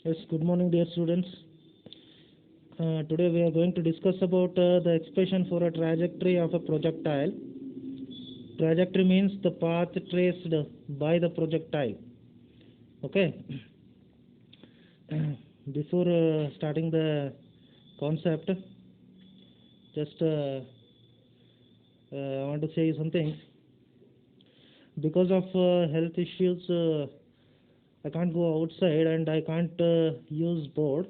Yes, good morning, dear students. Today we are going to discuss about the expression for a trajectory of a projectile. Trajectory means the path traced by the projectile. Okay. Before starting the concept, just I want to say something. Because of health issues, I can't go outside and I can't use board.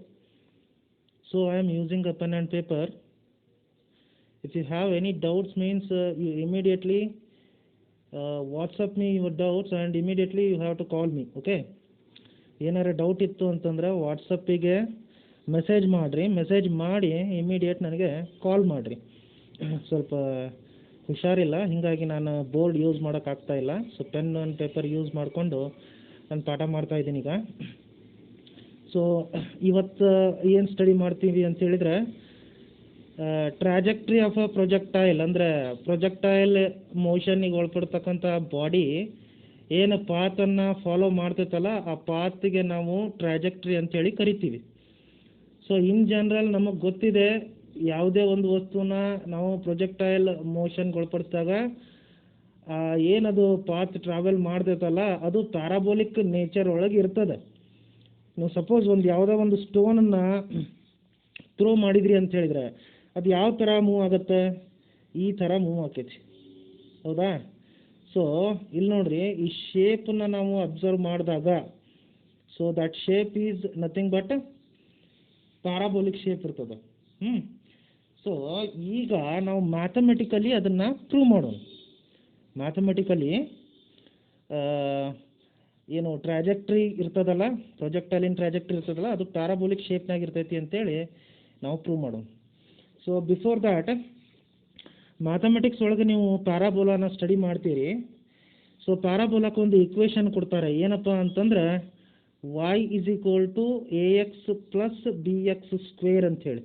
So I am using a pen and paper. If you have any doubts, means you immediately WhatsApp me your doubts and immediately you have to call me. Okay. ಏನಾರ doubt ಇತ್ತು ಅಂತಂದರೆ ವಾಟ್ಸಪ್ಪಿಗೆ message ಮಾಡಿರಿ, message ಮಾಡಿ immediate ನನಗೆ ಕಾಲ್ ಮಾಡಿರಿ. ಸ್ವಲ್ಪ ಹುಷಾರಿಲ್ಲ, ಹೀಗಾಗಿ ನಾನು ಬೋರ್ಡ್ ಯೂಸ್ ಮಾಡೋಕ್ಕಾಗ್ತಾ ಇಲ್ಲ. So pen and paper use ಮಾಡಿಕೊಂಡು ನಾನು ಪಾಠ ಮಾಡ್ತಾಯಿದ್ದೀನಿ ಈಗ. ಸೊ ಇವತ್ತು ಏನು ಸ್ಟಡಿ ಮಾಡ್ತೀವಿ ಅಂತ ಹೇಳಿದರೆ, ಟ್ರಾಜೆಕ್ಟ್ರಿ ಆಫ್ ಅ ಪ್ರೊಜೆಕ್ಟೈಲ್ ಅಂದರೆ ಪ್ರೊಜೆಕ್ಟೈಲ್ ಮೋಷನ್ನಿಗೆ ಒಳಪಡ್ತಕ್ಕಂಥ ಬಾಡಿ ಏನು ಪಾತನ್ನು ಫಾಲೋ ಮಾಡ್ತೈತಲ್ಲ ಆ ಪಾತಿಗೆ ನಾವು ಟ್ರಾಜೆಕ್ಟ್ರಿ ಅಂತೇಳಿ ಕರಿತೀವಿ. ಸೊ ಇನ್ ಜನರಲ್ ನಮಗೆ ಗೊತ್ತಿದೆ, ಯಾವುದೇ ಒಂದು ವಸ್ತುನ ನಾವು ಪ್ರೊಜೆಕ್ಟೈಲ್ ಮೋಷನ್ಗೆ ಒಳಪಡಿಸಿದಾಗ ಏನದು ಪಾತ್ ಟ್ರಾವೆಲ್ ಮಾಡ್ತೈತಲ್ಲ ಅದು ಪ್ಯಾರಾಬೋಲಿಕ್ ನೇಚರ್ ಒಳಗೆ ಇರ್ತದೆ. ನೀವು ಸಪೋಸ್ ಒಂದು ಯಾವುದೋ ಒಂದು ಸ್ಟೋನನ್ನು ಥ್ರೋ ಮಾಡಿದ್ರಿ ಅಂತ ಹೇಳಿದರೆ ಅದು ಯಾವ ಥರ ಮೂವ್ ಆಗುತ್ತೆ, ಈ ಥರ ಮೂವ್ ಆಕೈತಿ, ಹೌದಾ? ಸೊ ಇಲ್ಲಿ ನೋಡ್ರಿ, ಈ ಶೇಪನ್ನು ನಾವು ಅಬ್ಸರ್ವ್ ಮಾಡಿದಾಗ, so that shape is nothing but parabolic shape ಇರ್ತದೆ. ಸೊ ಈಗ ನಾವು ಮ್ಯಾಥಮೆಟಿಕಲಿ ಅದನ್ನು ಪ್ರೂವ್ ಮಾಡೋಣ. ಮ್ಯಾಥಮೆಟಿಕಲಿ ಏನು ಟ್ರಾಜೆಕ್ಟ್ರಿ ಇರ್ತದಲ್ಲ, ಪ್ರೊಜೆಕ್ಟೈಲಿನ ಟ್ರಾಜೆಕ್ಟ್ರಿ ಇರ್ತದಲ್ಲ, ಅದು ಪ್ಯಾರಾಬೋಲಿಕ್ ಶೇಪ್ನಾಗ ಇರ್ತೈತಿ ಅಂತೇಳಿ ನಾವು ಪ್ರೂವ್ ಮಾಡೋಣ. ಸೊ ಬಿಫೋರ್ ದ್ಯಾಟ್, ಮ್ಯಾಥಮೆಟಿಕ್ಸ್ ಒಳಗೆ ನೀವು ಪ್ಯಾರಾಬೋಲಾನ ಸ್ಟಡಿ ಮಾಡ್ತೀರಿ. ಸೊ ಪ್ಯಾರಾಬೋಲಾಕ್ಕೆ ಒಂದು ಈಕ್ವೇಷನ್ ಕೊಡ್ತಾರೆ, ಏನಪ್ಪ ಅಂತಂದ್ರೆ y is equal to ax plus bx square ಅಂಥೇಳಿ.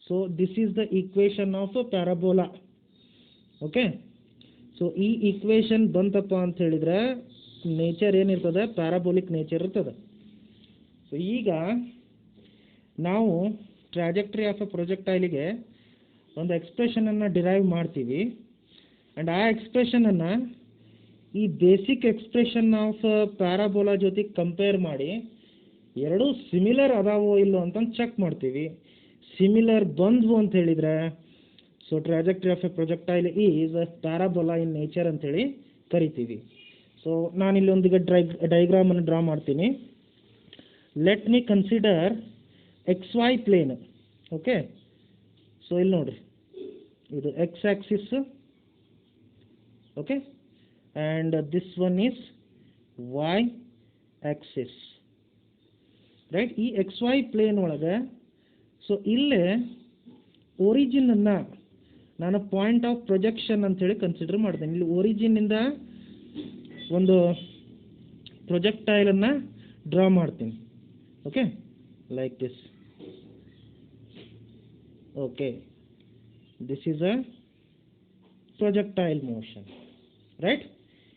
So this is the equation of parabola. Okay. So ಈ ಈಕ್ವೇಷನ್ ಬಂತಪ್ಪ ಅಂತ ಹೇಳಿದರೆ ನೇಚರ್ ಏನಿರ್ತದೆ, ಪ್ಯಾರಾಬೋಲಿಕ್ ನೇಚರ್ ಇರ್ತದೆ. ಸೊ ಈಗ ನಾವು ಟ್ರಾಜೆಕ್ಟ್ರಿ ಆಫ್ ಎ ಪ್ರೊಜೆಕ್ಟೈಲಿಗೆ ಒಂದು ಎಕ್ಸ್ಪ್ರೆಷನನ್ನು ಡಿರೈವ್ ಮಾಡ್ತೀವಿ. ಆ್ಯಂಡ್ ಆ ಎಕ್ಸ್ಪ್ರೆಷನನ್ನು ಈ ಬೇಸಿಕ್ ಎಕ್ಸ್ಪ್ರೆಷನ್ ಆಫ್ ಪ್ಯಾರಾಬೋಲಾ ಜೊತೆ ಕಂಪೇರ್ ಮಾಡಿ ಎರಡೂ ಸಿಮಿಲರ್ ಅದಾವೋ ಇಲ್ಲೋ ಅಂತಂದು ಚೆಕ್ ಮಾಡ್ತೀವಿ. ಸಿಮಿಲರ್ ಬಂದ್ವು ಅಂತ ಹೇಳಿದರೆ so trajectory of a projectile is parabola in nature ಅಂತೇಳಿ ಕರಿತೀವಿ. ಸೊ ನಾನಿಲ್ಲಿ ಒಂದಿಗೆ ಡೈಗ್ರಾಮನ್ನು ಡ್ರಾ ಮಾಡ್ತೀನಿ. Let me consider XY plane. Okay. So ಇಲ್ಲಿ ನೋಡಿರಿ, ಇದು X axis, okay, and this one is Y axis, right. ಈ XY ಪ್ಲೇನ್ ಒಳಗೆ ಸೊ ಇಲ್ಲೇ ಒರಿಜಿನನ್ನು ನಾನು ಪಾಯಿಂಟ್ ಆಫ್ ಪ್ರೊಜೆಕ್ಷನ್ ಅಂಥೇಳಿ ಕನ್ಸಿಡರ್ ಮಾಡ್ತೇನೆ. ಇಲ್ಲಿ ಒರಿಜಿನಿಂದ ಒಂದು ಪ್ರೊಜೆಕ್ಟೈಲನ್ನು ಡ್ರಾ ಮಾಡ್ತೀನಿ. Okay, like this. Okay, this is a projectile motion, right.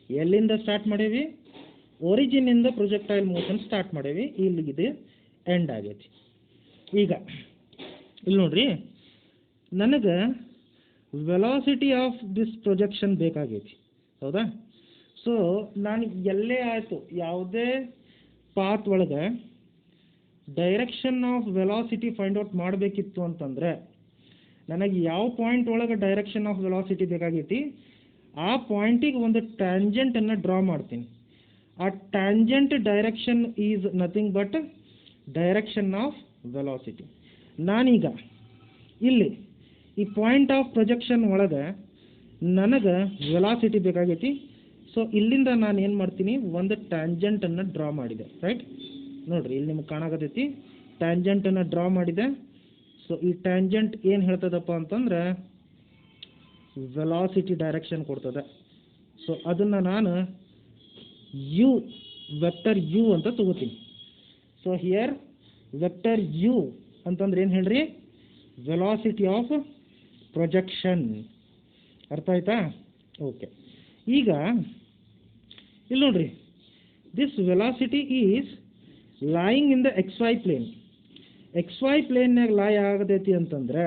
ಎಲ್ಲಿಂದ ಸ್ಟಾರ್ಟ್ ಮಾಡೇವಿ? ಒರಿಜಿನಿಂದ ಪ್ರೊಜೆಕ್ಟೈಲ್ ಮೋಷನ್ ಸ್ಟಾರ್ಟ್ ಮಾಡೇವಿ, ಇಲ್ಲಿಗಿದೆ ಎಂಡ್ ಆಗೈತಿ. ಈಗ ಇಲ್ಲಿ ನೋಡ್ರಿ, ನನಗೆ ವೆಲಾಸಿಟಿ ಆಫ್ ದಿಸ್ ಪ್ರೊಜೆಕ್ಷನ್ ಬೇಕಾಗೈತಿ, ಹೌದಾ? ಸೊ ನಾನು ಎಲ್ಲೇ ಆಯಿತು ಯಾವುದೇ ಪಾತ್ ಒಳಗೆ direction of velocity find out ಮಾಡಬೇಕಿತ್ತು ಅಂತಂದರೆ ನನಗೆ ಯಾವ ಪಾಯಿಂಟ್ ಒಳಗೆ ಡೈರೆಕ್ಷನ್ ಆಫ್ ವೆಲಾಸಿಟಿ ಬೇಕಾಗೈತಿ ಆ ಪಾಯಿಂಟಿಗೆ ಒಂದು ಟ್ಯಾಂಜೆಂಟನ್ನು ಡ್ರಾ ಮಾಡ್ತೀನಿ. ಆ tangent direction is nothing but direction of velocity. ನಾನೀಗ ಇಲ್ಲಿ ಈ ಪಾಯಿಂಟ್ ಆಫ್ ಪ್ರೊಜೆಕ್ಷನ್ ಒಳಗೆ ನನಗೆ ವೆಲಾಸಿಟಿ ಬೇಕಾಗೈತಿ. ಸೊ ಇಲ್ಲಿಂದ ನಾನು ಏನು ಮಾಡ್ತೀನಿ, ಒಂದು ಟ್ಯಾಂಜೆಂಟನ್ನು ಡ್ರಾ ಮಾಡಿದೆ, ರೈಟ್. ನೋಡಿರಿ, ಇಲ್ಲಿ ನಿಮ್ಗೆ ಕಾಣಾಕತ್ತೈತಿ, ಟ್ಯಾಂಜೆಂಟನ್ನು ಡ್ರಾ ಮಾಡಿದೆ. ಸೊ ಈ ಟ್ಯಾಂಜೆಂಟ್ ಏನು ಹೇಳ್ತದಪ್ಪ ಅಂತಂದ್ರೆ ವೆಲಾಸಿಟಿ ಡೈರೆಕ್ಷನ್ ಕೊಡ್ತದೆ. ಸೊ ಅದನ್ನು ನಾನು ಯು, ವೆಕ್ಟರ್ ಯು ಅಂತ ತಗೋತೀನಿ. ಸೊ ಹಿಯರ್ ವೆಕ್ಟರ್ ಯು ಅಂತಂದ್ರೆ ಏನು ಹೇಳ್ರಿ, ವೆಲಾಸಿಟಿ ಆಫ್ ಪ್ರೊಜೆಕ್ಷನ್. ಅರ್ಥ ಆಯ್ತಾ? ಓಕೆ. ಈಗ ಇಲ್ಲಿ ನೋಡ್ರಿ, this velocity is lying in the X Y plane. X Y ಪ್ಲೇನ್ಯಾಗ ಲಾಯ್ ಆಗತೈತಿ ಅಂತಂದ್ರೆ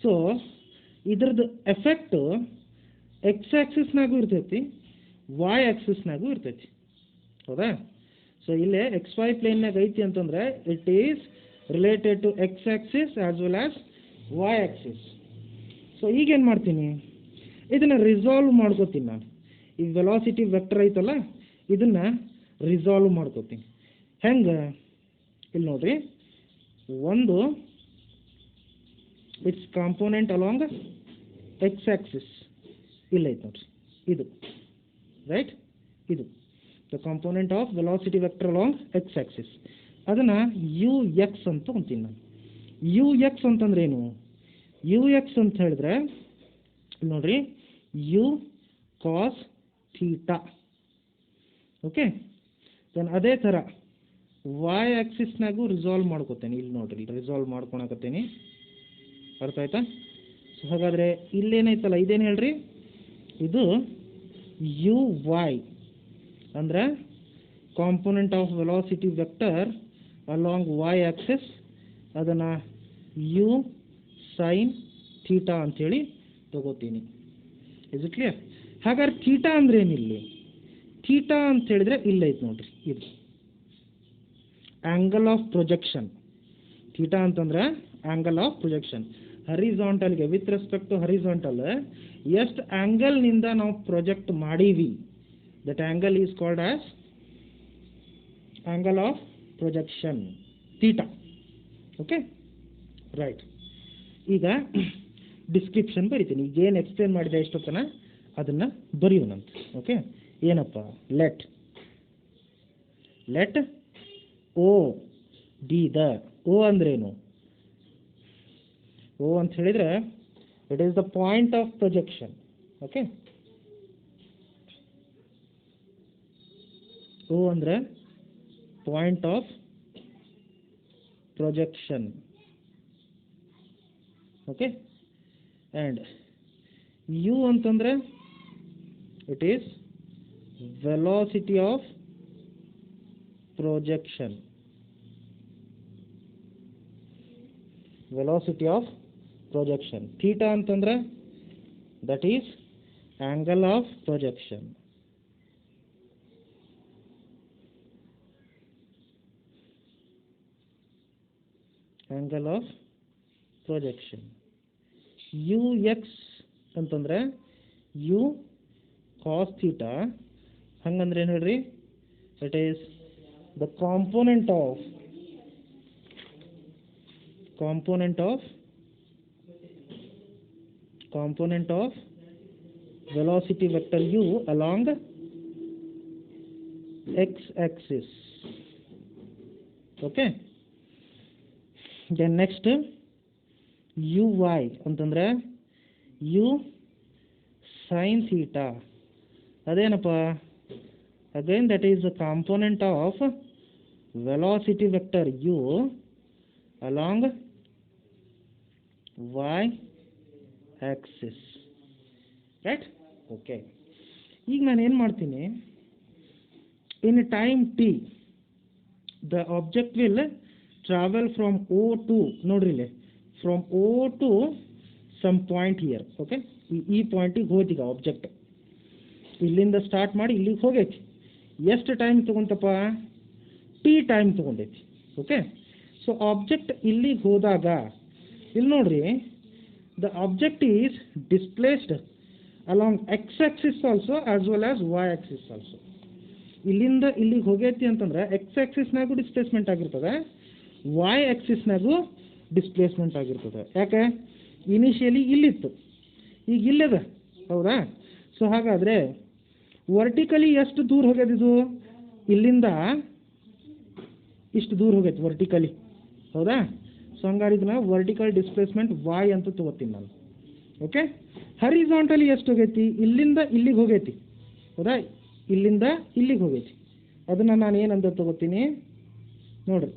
ಸೊ ಇದ್ರದ್ದು ಎಫೆಕ್ಟು ಎಕ್ಸ್ ಆ್ಯಕ್ಸಿಸ್ನಾಗೂ ಇರ್ತೈತಿ, ವೈ ಆ್ಯಕ್ಸಿಸ್ನಾಗೂ ಇರ್ತೈತಿ. ಹೌದಾ? ಸೊ ಇಲ್ಲೇ ಎಕ್ಸ್ ವೈ ಪ್ಲೇನ್ಯಾಗ ಐತಿ ಅಂತಂದರೆ it is related to X axis as well as Y axis. So ಈಗೇನು ಮಾಡ್ತೀನಿ, ಇದನ್ನು ರಿಸಾಲ್ವ್ ಮಾಡ್ಕೋತೀನಿ ನಾನು. ಈ ವೆಲಾಸಿಟಿ ವೆಕ್ಟರ್ ಐತಲ್ಲ ಇದನ್ನು ರಿಸಾಲ್ವ್ ಮಾಡ್ಕೋತೀನಿ. ಹೆಂಗೆ? ಇಲ್ಲಿ ನೋಡ್ರಿ, ಒಂದು its component along X axis ಇಲ್ಲೈತೆ ನೋಡ್ರಿ, ಇದು ರೈಟ್, ಇದು the component of velocity vector along X axis. ಅದನ್ನು ಯು ಎಕ್ಸ್ ಅಂತ ತೊಗೊತೀನಿ ನಾನು. ಯು ಎಕ್ಸ್ ಅಂತಂದ್ರೆ ಏನು? ಯು ಎಕ್ಸ್ ಅಂತ ಹೇಳಿದ್ರೆ ನೋಡ್ರಿ, u cos theta. Okay, then ಅದೇ ಥರ ವೈ ಆ್ಯಕ್ಸಿಸ್ನಾಗೂ ರಿಸಾಲ್ವ್ ಮಾಡ್ಕೋತೇನೆ. ಇಲ್ಲಿ ನೋಡ್ರಿ, ಇಲ್ಲಿ ರಿಸಾಲ್ವ್ ಮಾಡ್ಕೊಳಕತ್ತೇನೆ. ಅರ್ಥ ಆಯ್ತಾ? ಸೊ ಹಾಗಾದರೆ ಇಲ್ಲೇನೈತಲ್ಲ ಇದೇನು ಹೇಳ್ರಿ, ಇದು ಯು ವೈ ಅಂದರೆ component of velocity vector along Y axis, ಅದನ್ನು ಯು ಸೈನ್ ಥೀಟಾ ಅಂಥೇಳಿ ತಗೋತೀನಿ. Is it clear? ಹಾಗಾದ್ರೆ ಥೀಟಾ ಅಂದ್ರೆ ಏನಿಲ್ಲಿ? ಥೀಟಾ ಅಂತ ಹೇಳಿದ್ರೆ ಇಲ್ಲೈತೆ ನೋಡ್ರಿ, ಇದು ಆ್ಯಂಗಲ್ ಆಫ್ ಪ್ರೊಜೆಕ್ಷನ್. ಥೀಟಾ ಅಂತಂದ್ರೆ ಆ್ಯಂಗಲ್ ಆಫ್ ಪ್ರೊಜೆಕ್ಷನ್. ಹರಿಜಾಂಟಲ್ಗೆ ವಿತ್ ರೆಸ್ಪೆಕ್ಟ್ ಟು ಹರಿಜಾಂಟಲ್ ಎಷ್ಟು ಆ್ಯಂಗಲ್ನಿಂದ ನಾವು ಪ್ರೊಜೆಕ್ಟ್ ಮಾಡೀವಿ, that angle is called as angle of projection, theta. Okay, right. ಈಗ ಡಿಸ್ಕ್ರಿಪ್ಷನ್ ಬರಿತೀನಿ. ಈಗ ಏನು ಎಕ್ಸ್ಪ್ಲೇನ್ ಮಾಡಿದೆ ಎಷ್ಟೊತ್ತನ ಅದನ್ನು ಬರೆಯೋಣಂತ. ಓಕೆ, ಏನಪ್ಪ? Let O D the. O ಅಂದ್ರೇನು? ಓ ಅಂತ ಹೇಳಿದರೆ it is the point of projection. Okay, O ಅಂದರೆ point of projection. Okay, and U ಅಂತಂದರೆ it is velocity of projection. Velocity of projection. Theta ಅಂತಂದರೆ that is angle of projection. Angle of projection. U X ಅಂತಂದರೆ U cos theta. ಹಂಗಂದ್ರೆ ಏನು ಹೇಳ್ರಿ? It is the component of velocity vector u along x axis. Okay, then next uy ಅಂತಂದ್ರೆ u sin theta. ಅದೇನಪ್ಪ? again that is the component of velocity vector u along y axis, right? Okay, ಈಗ ನಾನು ಏನು ಮಾಡ್ತೀನಿ, in time t the object will travel from O to, ನೋಡ್ರಿ ಇಲ್ಲಿ, from O to some point here. Okay, ಈ ಪಾಯಿಂಟಿಗೆ ಹೋಯ್ತೀಗ object, ಇಲ್ಲಿಂದ start ಮಾಡಿ ಇಲ್ಲಿಗೆ ಹೋಗೈತಿ. ಎಷ್ಟು ಟೈಮ್ ತೊಗೊಂತಪ್ಪ? ಟಿ ಟೈಮ್ ತೊಗೊಂಡೈತಿ. ಓಕೆ, ಸೊ ಆಬ್ಜೆಕ್ಟ್ ಇಲ್ಲಿಗೆ ಹೋದಾಗ ಇಲ್ಲಿ ನೋಡ್ರಿ, the object is displaced along X axis also as well as Y axis also. ಇಲ್ಲಿಂದ ಇಲ್ಲಿಗೆ ಹೋಗೈತಿ ಅಂತಂದ್ರೆ ಎಕ್ಸ್ ಆಕ್ಸಿಸ್ನಾಗೂ ಡಿಸ್ಪ್ಲೇಸ್ಮೆಂಟ್ ಆಗಿರ್ತದೆ, ವೈ ಆಕ್ಸಿಸ್ನಾಗೂ ಡಿಸ್ಪ್ಲೇಸ್ಮೆಂಟ್ ಆಗಿರ್ತದೆ. ಯಾಕೆ? ಇನಿಷಿಯಲಿ ಇಲ್ಲಿತ್ತು, ಈಗ ಇಲ್ಲದ. ಹೌದಾ? ಸೊ ಹಾಗಾದರೆ ವರ್ಟಿಕಲಿ ಎಷ್ಟು ದೂರ ಹೋಗ್ಯದಿದು? ಇಲ್ಲಿಂದ ಇಷ್ಟು ದೂರ ಹೋಗೈತಿ ವರ್ಟಿಕಲಿ. ಹೌದಾ? ಸೊ ಹಂಗಾರೆ ಇದನ್ನ ವರ್ಟಿಕಲ್ ಡಿಸ್ಪ್ಲೇಸ್ಮೆಂಟ್ ವೈ ಅಂತ ತಗೋತೀನಿ ನಾನು. ಓಕೆ, ಹರಿಜಾಂಟಲಿ ಎಷ್ಟು ಹೋಗೈತಿ? ಇಲ್ಲಿಂದ ಇಲ್ಲಿಗೆ ಹೋಗೈತಿ. ಹೌದಾ? ಇಲ್ಲಿಂದ ಇಲ್ಲಿಗೆ ಹೋಗೈತಿ. ಅದನ್ನು ನಾನು ಏನಂತ ತಗೋತೀನಿ ನೋಡಿರಿ,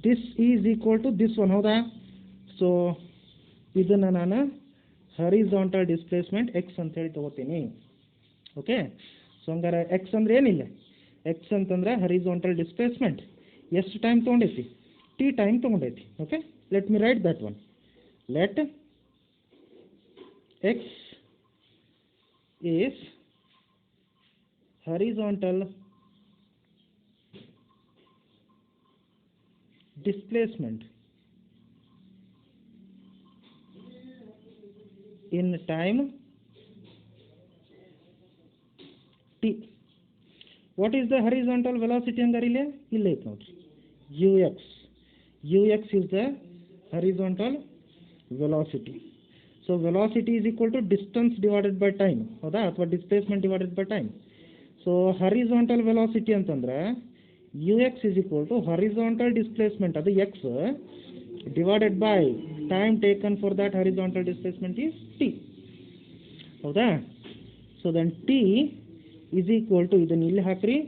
this is equal to this one. ಹೌದಾ? ಸೊ ಇದನ್ನು ನಾನು ಹರಿಜಾಂಟಲ್ ಡಿಸ್ಪ್ಲೇಸ್ಮೆಂಟ್ ಎಕ್ಸ್ ಅಂತೇಳಿ ತಗೋತೀನಿ. ಓಕೆ, ಸೊ ಹಂಗಾರೆ ಎಕ್ಸ್ ಅಂದರೆ ಏನಿಲ್ಲ, ಎಕ್ಸ್ ಅಂತಂದರೆ ಹರಿಜಾಂಟಲ್ ಡಿಸ್ಪ್ಲೇಸ್ಮೆಂಟ್, ಎಷ್ಟು ಟೈಮ್ ತೊಗೊಂಡೈತಿ? ಟಿ ಟೈಮ್ ತೊಗೊಂಡೈತಿ. Okay, let me write that one. Let X is horizontal displacement in time t. What is the horizontal velocity hangare ille ಐತೆ ನೋಡ್ರಿ, ux. ux is the horizontal velocity. So velocity is equal to distance divided by time, ಹೌದಾ, ಅಥವಾ displacement divided by time. So horizontal velocity ಅಂತಂದ್ರೆ ux is equal to horizontal displacement, ಅದು x, divided by time taken for that horizontal displacement is t, ಹೌದಾ. So then t is equal to, ಇದನ್ನ ಇಲ್ಲಿ ಹಾಕ್ರಿ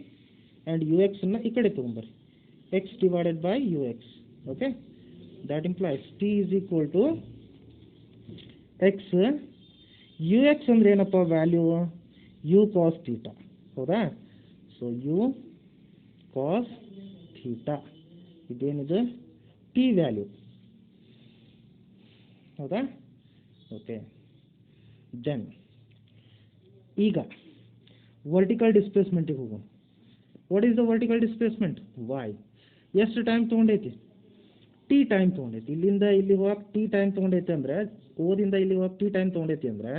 and ux ಅನ್ನ ಈ ಕಡೆ ತಗೊಂಬರ್ರಿ, x divided by ux. Okay, that implies t is equal to x, ux ಅಂದ್ರೆ ಏನಪ್ಪ value, u cos theta, ಹೌದಾ. ಸೊ ಯು ಕಾಸ್ ಥೀಟಾ ಇದೇನಿದೆ ಟಿ ವ್ಯಾಲ್ಯೂ, ಹೌದಾ. ಓಕೆ, ದೆನ್ ಈಗ ವರ್ಟಿಕಲ್ ಡಿಸ್ಪ್ಲೇಸ್ಮೆಂಟಿಗೆ ಹೋಗೋಣ. What is the vertical displacement? Y. ಎಷ್ಟು time ತೊಗೊಂಡೈತಿ? ಟಿ ಟೈಮ್ ತೊಗೊಂಡೈತಿ. ಇಲ್ಲಿಂದ ಇಲ್ಲಿ ಹೋಗಕ್ಕೆ ಟಿ ಟೈಮ್ ತೊಗೊಂಡೈತಿ ಅಂದರೆ, ಓದಿಂದ ಇಲ್ಲಿ ಹೋಗಕ್ಕೆ ಟಿ ಟೈಮ್ ತೊಗೊಂಡೈತಿ ಅಂದರೆ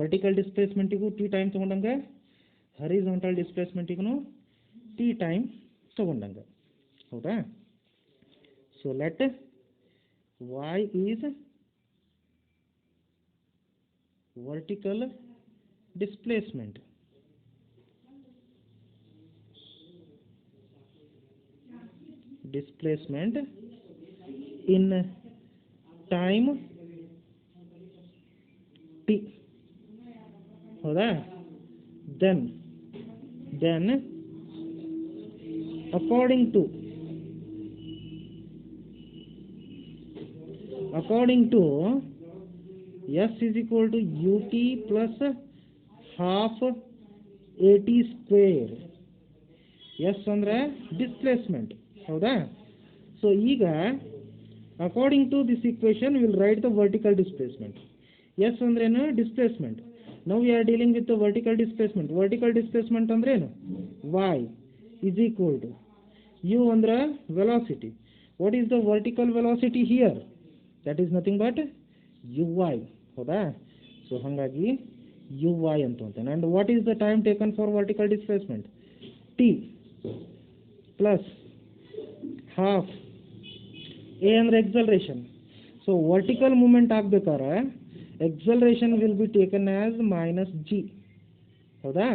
ವರ್ಟಿಕಲ್ ಡಿಸ್ಪ್ಲೇಸ್ಮೆಂಟಿಗೂ ಟಿ ಟೈಮ್ ತೊಗೊಂಡಂಗೆ, ಹರಿಜಾಂಟಲ್ ಡಿಸ್ಪ್ಲೇಸ್ಮೆಂಟಿಗೂ ಟಿ ಟೈಮ್ ತೊಗೊಂಡಂಗೆ, ಹೌದಾ. So let y is vertical displacement. displacement in time t, ಹೌದಾ. then according to s is equal to ut plus half at square. s ಅಂದ್ರೆ displacement, ಹೌದಾ. ಸೊ ಈಗ according to this equation will write the vertical displacement. S ಅಂದ್ರೇನು? Displacement. Now we are dealing with the vertical displacement. Vertical displacement ಅಂದ್ರೇನು? y is equal to u ಅಂದ್ರೆ velocity. What is the vertical velocity here? That is nothing but uy, ಹೌದಾ. So ಹಾಗಾಗಿ uy ಅಂತ ಅಂತಾನೆ. And what is the time taken for vertical displacement? t plus half A ಅಂದರೆ acceleration. So vertical moment ಆಗಬೇಕಾದ್ರೆ acceleration will be taken as minus G, ಹೌದಾ.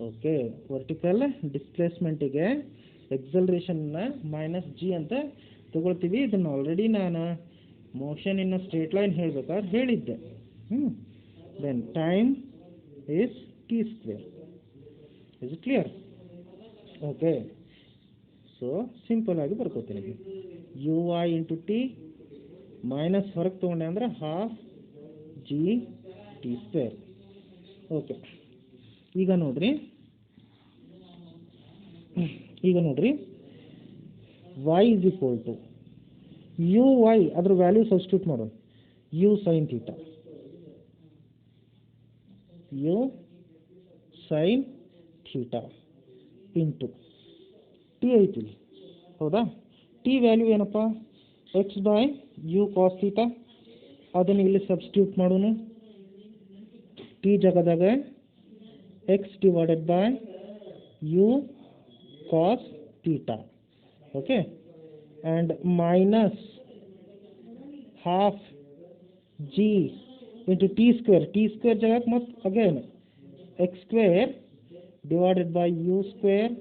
Okay, vertical ಡಿಸ್ಪ್ಲೇಸ್ಮೆಂಟಿಗೆ ಎಕ್ಸಲರೇಷನ್ನ minus G ಅಂತ ತಗೊಳ್ತೀವಿ. ಇದನ್ನು ಆಲ್ರೆಡಿ ನಾನು ಮೋಷನ್ ಇನ್ ಸ್ಟ್ರೇಟ್ ಲೈನ್ ಹೇಳ್ಬೇಕಾದ್ರೆ ಹೇಳಿದ್ದೆ. Then time is T square. Is it clear? Okay, so simple ಆಗಿ ಬರ್ಕೋತೀನಿ. U I into T minus ಹೊರಗೆ ತೊಗೊಂಡೆ ಅಂದರೆ half G T square. Okay, ಈಗ ನೋಡ್ರಿ y is equal to U Y, ಅದ್ರ ವ್ಯಾಲ್ಯೂ ಸಬ್ಸ್ಟಿಟ್ಯೂಟ್ ಮಾಡೋಣ. U sine theta, U sine theta into T ಐತಿ, ಹೌದಾ. ಟಿ ವ್ಯಾಲ್ಯೂ ಏನಪ್ಪ? X by U cos theta. ಅದನ್ನು ಇಲ್ಲಿ ಸಬ್ಸ್ಟಿಟ್ಯೂಟ್ ಮಾಡೋಣ. ಟಿ ಜಾಗದಾಗ X divided by U cos theta. Okay, and minus half G into T square. T square ಜಾಗಕ್ಕೆ ಮತ್ತು again X square divided by U square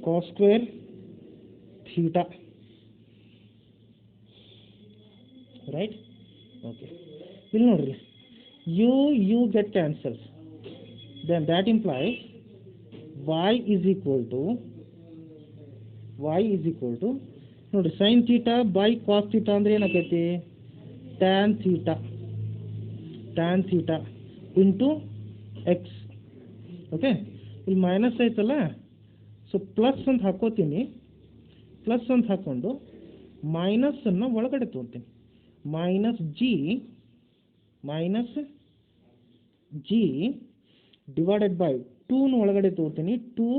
cos square theta, right? Okay, ಇಲ್ಲಿ ನೋಡ್ರಿ, u get cancels, then that implies y is equal to ನೋಡ್ರಿ sin theta by cos theta ಅಂದ್ರೆ ಏನಾಗೈತಿ? tan theta into x. Okay, ಇಲ್ಲಿ minus ಐತಲ್ಲ, so plus ಅಂತ ಹಾಕೋತೀನಿ, plus ಅಂತ ಹಾಕ್ಕೊಂಡು ಮೈನಸನ್ನು ಒಳಗಡೆ ತೊಗೊತೀನಿ, ಮೈನಸ್ ಜಿ ಡಿವೈಡೆಡ್ ಬೈ 2ನ ಒಳಗಡೆ ತೊಗೊತೀನಿ, 2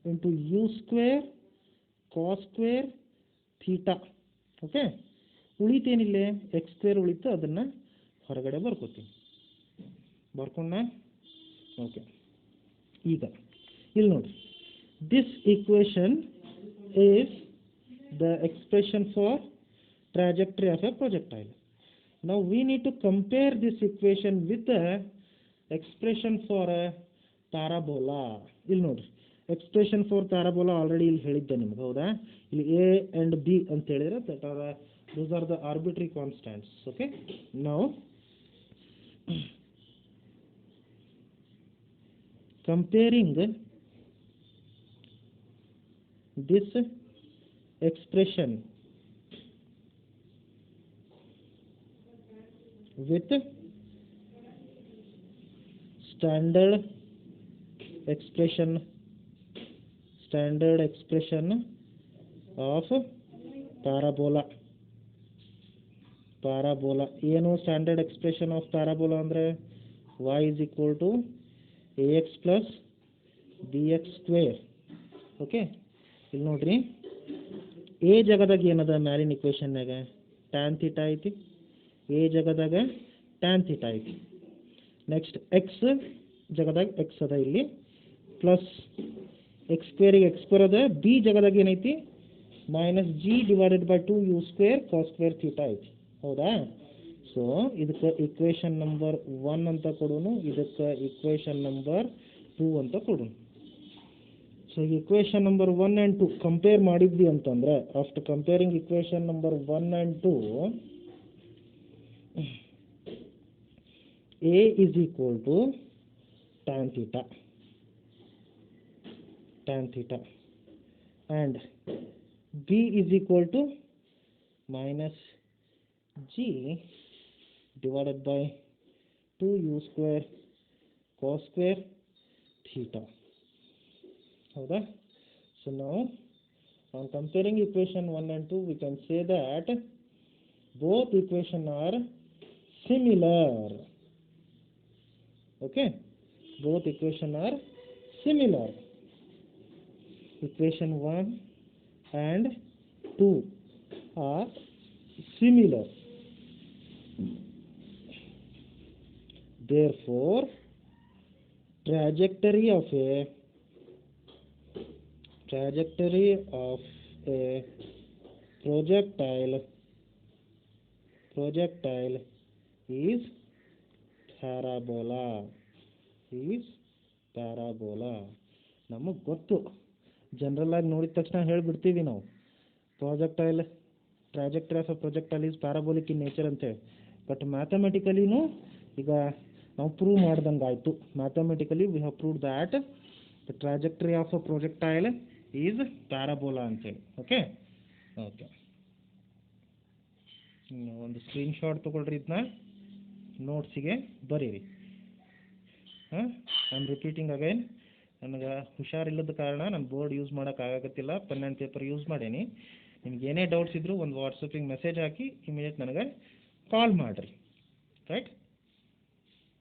into U square cos square theta. Okay, ಉಳಿತೇನಿಲ್ಲ ಎಕ್ಸ್ ಸ್ಕ್ವೇರ್ ಉಳಿತು, ಅದನ್ನು ಹೊರಗಡೆ ಬರ್ಕೋತೀನಿ. ಬರ್ಕೊಂಡ ಓಕೆ. ಈಗ ಇಲ್ಲಿ ನೋಡಿ, this equation is the expression for trajectory of a projectile. Now we need to compare this equation with the expression for a parabola. ಇಲ್ಲಿ ನೋಡಿ, ಎಕ್ಸ್ಪ್ರೆಷನ್ ಫಾರ್ ಪ್ಯಾರಾಬೋಲಾ ಆಲ್ರೆಡಿ ಇಲ್ಲಿ ಹೇಳಿದ್ದೆ ನಿಮ್ಗೆ, ಹೌದಾ? ಇಲ್ಲಿ ಎ ಆ್ಯಂಡ್ ಬಿ ಅಂತ ಹೇಳಿದರೆ those are the arbitrary constants. Okay, now comparing this expression with standard expression of parabola. ಏನು ಸ್ಟ್ಯಾಂಡರ್ಡ್ ಎಕ್ಸ್ಪ್ರೆಷನ್ ಆಫ್ ಪ್ಯಾರಾಬೋಲಾ ಅಂದರೆ y is equal to ax plus bx square. ಓಕೆ, ಇಲ್ಲಿ ನೋಡ್ರಿ, ಎ ಜಾಗದಾಗ ಏನದ ಮ್ಯಾಲಿನ ಇಕ್ವೇಷನ್ನಾಗ ಟ್ಯಾನ್ ಥೀಟಾ ಐತಿ, ಎ ಜಾಗದಾಗ ಟ್ಯಾನ್ ಥೀಟಾ ಐತಿ. ನೆಕ್ಸ್ಟ್ ಎಕ್ಸ್ ಜಾಗದಾಗ ಎಕ್ಸ್ ಅದ, ಇಲ್ಲಿ ಪ್ಲಸ್ ಎಕ್ಸ್ ಸ್ಕ್ವೇರಿಗೆ ಎಕ್ಸ್ ಸ್ಕ್ವೇರ್ ಅದ, ಬಿ ಜಾಗದಾಗ ಏನೈತಿ minus G divided by 2 U square cos square theta ಐತಿ, ಹೌದಾ? ಸೊ ಇದಕ್ಕೆ ಇಕ್ವೇಷನ್ ನಂಬರ್ 1 ಅಂತ ಕೊಡೋನು, ಇದಕ್ಕೆ ಇಕ್ವೇಷನ್ ನಂಬರ್ 2 ಅಂತ ಕೊಡೋನು. So equation number 1 and 2 compare ಮಾಡಿದ್ವಿ ಅಂತಂದರೆ, after comparing equation number 1 and 2, A is equal to tan theta and B is equal to minus G divided by 2u square cos square theta. Okay? So now on comparing equation 1 and 2, we can say that both equations are similar. Okay, both equations are similar. Equation 1 and 2 are similar. Therefore, trajectory of a projectile is parabola. ನಮಗೆ ಗೊತ್ತು, general ಆಗಿ ನೋಡಿದ ತಕ್ಷಣ ಹೇಳಿಬಿಡ್ತೀವಿ ನಾವು, trajectory of a projectile is parabolic in nature ಅಂತೇಳಿ. But ಮ್ಯಾಥಮೆಟಿಕಲಿನೂ ಈಗ ನಾವು prove ಮಾಡ್ದಂಗೆ ಆಯಿತು. Mathematically we have proved that the trajectory of a projectile is parabola ಅಂತೇಳಿ. ಓಕೆ, ಒಂದು ಸ್ಕ್ರೀನ್ಶಾಟ್ ತೊಗೊಳ್ರಿ, ಇದನ್ನ ನೋಟ್ಸಿಗೆ ಬರೀರಿ. ಐ ಆಮ್ ರಿಪೀಟಿಂಗ್ ಅಗೈನ್, ನನಗೆ ಹುಷಾರಿಲ್ಲದ ಕಾರಣ ನಾನು ಬೋರ್ಡ್ ಯೂಸ್ ಮಾಡೋಕ್ಕಾಗತ್ತಿಲ್ಲ, ಪೆನ್ ಆ್ಯಂಡ್ ಪೇಪರ್ ಯೂಸ್ ಮಾಡೀನಿ. ನಿಮ್ಗೆ ಏನೇ ಡೌಟ್ಸ್ ಇದ್ದರೂ ಒಂದು ವಾಟ್ಸಪ್ಪಿಗೆ ಮೆಸೇಜ್ ಹಾಕಿ ಇಮಿಡಿಯೇಟ್ ನನಗೆ ಕಾಲ್ ಮಾಡಿರಿ, ರೈಟ್?